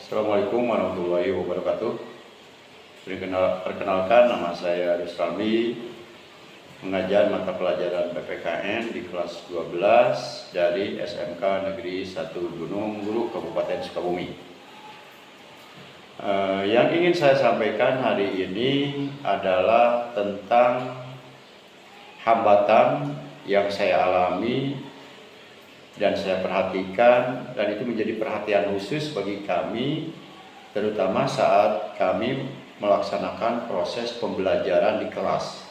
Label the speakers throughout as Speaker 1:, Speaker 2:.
Speaker 1: Assalamualaikum warahmatullahi wabarakatuh. Perkenalkan, nama saya Aris Ramli, mengajar mata pelajaran PPKN di kelas 12 dari SMK Negeri 1 Gunung Guru, Kabupaten Sukabumi. Yang ingin saya sampaikan hari ini adalah tentang hambatan yang saya alami dan saya perhatikan, dan itu menjadi perhatian khusus bagi kami, terutama saat kami melaksanakan proses pembelajaran di kelas.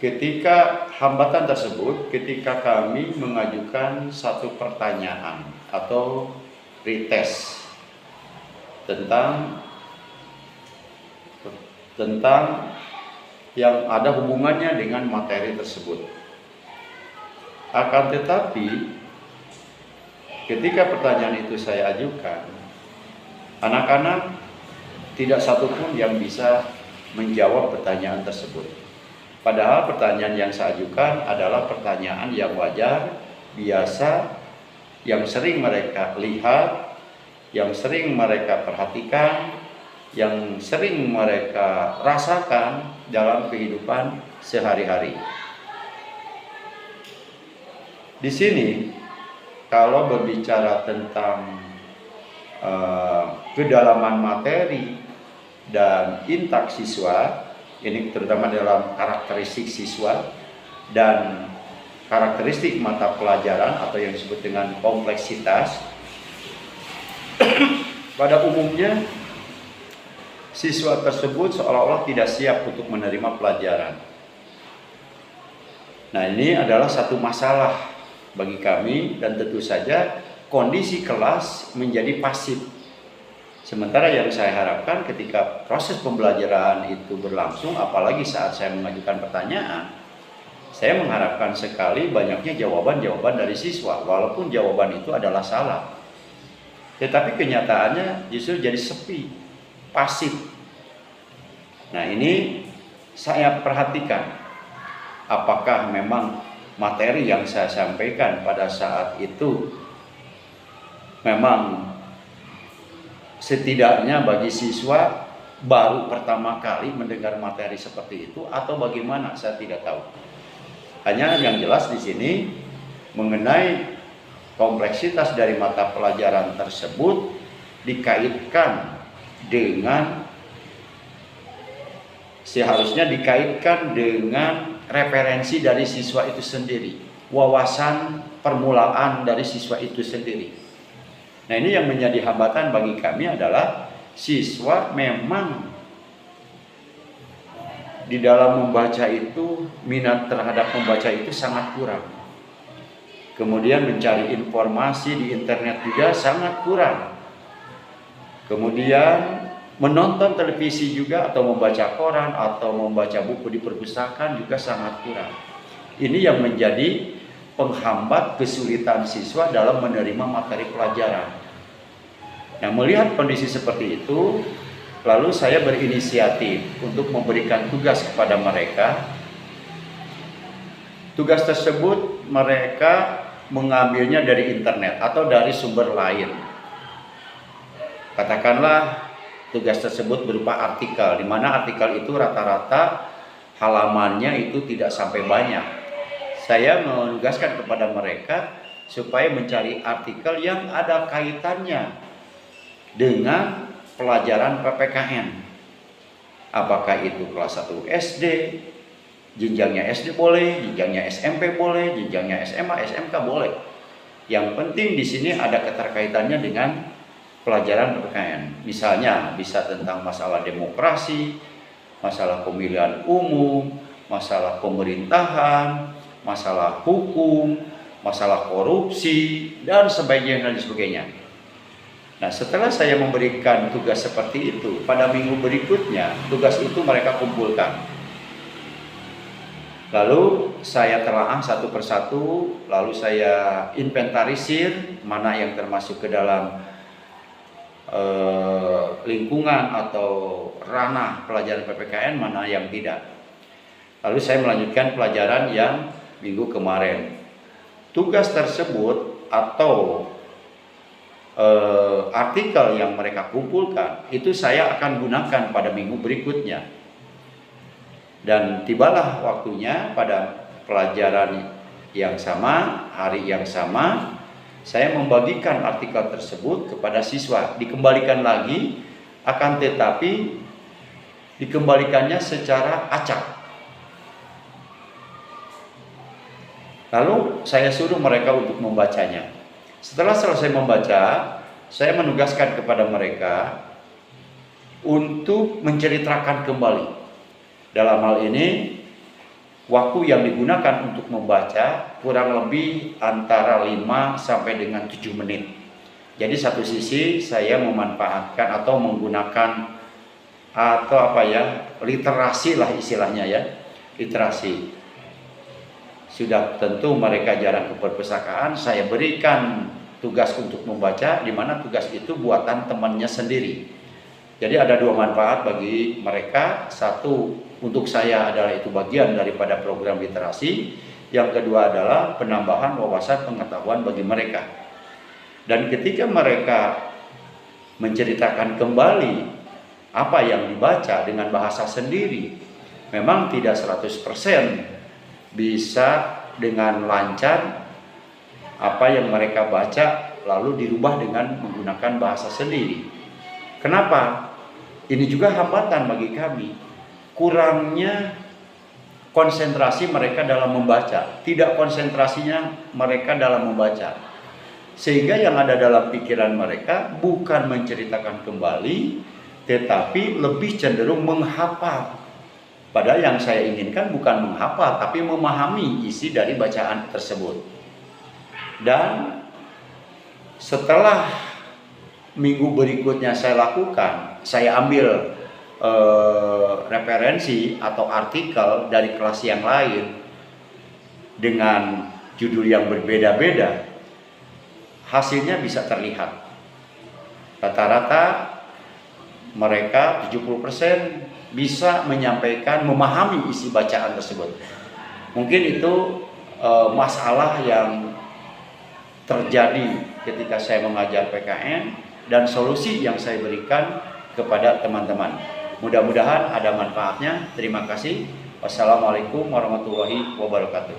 Speaker 1: Ketika hambatan tersebut, ketika kami mengajukan satu pertanyaan atau retest tentang yang ada hubungannya dengan materi tersebut. Akan tetapi, ketika pertanyaan itu saya ajukan, anak-anak tidak satupun yang bisa menjawab pertanyaan tersebut. Padahal pertanyaan yang saya ajukan adalah pertanyaan yang wajar, biasa, yang sering mereka lihat, yang sering mereka perhatikan, yang sering mereka rasakan dalam kehidupan sehari-hari. Di sini, kalau berbicara tentang kedalaman materi dan intak siswa, ini terutama dalam karakteristik siswa dan karakteristik mata pelajaran atau yang disebut dengan kompleksitas, pada umumnya siswa tersebut seolah-olah tidak siap untuk menerima pelajaran. Nah, ini adalah satu masalah bagi kami, dan tentu saja kondisi kelas menjadi pasif. Sementara yang saya harapkan ketika proses pembelajaran itu berlangsung, apalagi saat saya mengajukan pertanyaan, saya mengharapkan sekali banyaknya jawaban-jawaban dari siswa, walaupun jawaban itu adalah salah. Tetapi kenyataannya justru jadi sepi, pasif. Nah, ini saya perhatikan, apakah memang materi yang saya sampaikan pada saat itu memang setidaknya bagi siswa baru pertama kali mendengar materi seperti itu, atau bagaimana, saya tidak tahu. Hanya yang jelas di sini mengenai kompleksitas dari mata pelajaran tersebut dikaitkan dengan, seharusnya dikaitkan dengan referensi dari siswa itu sendiri, wawasan permulaan dari siswa itu sendiri. Nah, ini yang menjadi hambatan bagi kami adalah siswa memang di dalam membaca itu, minat terhadap membaca itu sangat kurang. Kemudian mencari informasi di internet juga sangat kurang. Kemudian menonton televisi juga, atau membaca koran, atau membaca buku di perpustakaan juga sangat kurang. Ini yang menjadi penghambat kesulitan siswa dalam menerima materi pelajaran. Nah, melihat kondisi seperti itu, lalu saya berinisiatif untuk memberikan tugas kepada mereka. Tugas tersebut mereka mengambilnya dari internet atau dari sumber lain. Katakanlah tugas tersebut berupa artikel, di mana artikel itu rata-rata halamannya itu tidak sampai banyak. Saya menugaskan kepada mereka supaya mencari artikel yang ada kaitannya dengan pelajaran PPKN. Apakah itu kelas 1 SD, jenjangnya SD boleh, jenjangnya SMP boleh, jenjangnya SMA, SMK boleh. Yang penting di sini ada keterkaitannya dengan pelajaran PPKN. Misalnya bisa tentang masalah demokrasi, masalah pemilihan umum, masalah pemerintahan, masalah hukum, masalah korupsi, dan sebagainya. Nah, setelah saya memberikan tugas seperti itu, pada minggu berikutnya tugas itu mereka kumpulkan. Lalu saya telaah satu persatu, lalu saya inventarisir mana yang termasuk ke dalam lingkungan atau ranah pelajaran PPKN, mana yang tidak. Lalu saya melanjutkan pelajaran yang minggu kemarin. Tugas tersebut atau artikel yang mereka kumpulkan itu saya akan gunakan pada minggu berikutnya. Dan tibalah waktunya pada pelajaran yang sama, hari yang sama, saya membagikan artikel tersebut kepada siswa. Dikembalikan lagi, akan tetapi dikembalikannya secara acak. Lalu saya suruh mereka untuk membacanya. Setelah selesai membaca, saya menugaskan kepada mereka untuk menceritakan kembali. Dalam hal ini, waktu yang digunakan untuk membaca kurang lebih antara 5 sampai dengan 7 menit. Jadi satu sisi saya memanfaatkan atau menggunakan literasi lah istilahnya ya, literasi. Sudah tentu mereka jarang ke perpustakaan, saya berikan tugas untuk membaca, di mana tugas itu buatan temannya sendiri. Jadi ada dua manfaat bagi mereka. Satu, untuk saya adalah itu bagian daripada program literasi. Yang kedua adalah penambahan wawasan pengetahuan bagi mereka. Dan ketika mereka menceritakan kembali apa yang dibaca dengan bahasa sendiri, memang tidak 100% bisa dengan lancar apa yang mereka baca lalu dirubah dengan menggunakan bahasa sendiri. Kenapa? Ini juga hambatan bagi kami. Kurangnya konsentrasi mereka dalam membaca, tidak konsentrasinya mereka dalam membaca. Sehingga yang ada dalam pikiran mereka bukan menceritakan kembali, tetapi lebih cenderung menghafal. Padahal yang saya inginkan bukan menghafal, tapi memahami isi dari bacaan tersebut. Dan setelah minggu berikutnya saya lakukan, saya ambil referensi atau artikel dari kelas yang lain dengan judul yang berbeda-beda, hasilnya bisa terlihat. Rata-rata mereka 70% bisa menyampaikan, memahami isi bacaan tersebut. Mungkin itu masalah yang terjadi ketika saya mengajar PKN dan solusi yang saya berikan kepada teman-teman. Mudah-mudahan ada manfaatnya. Terima kasih. Wassalamualaikum warahmatullahi wabarakatuh.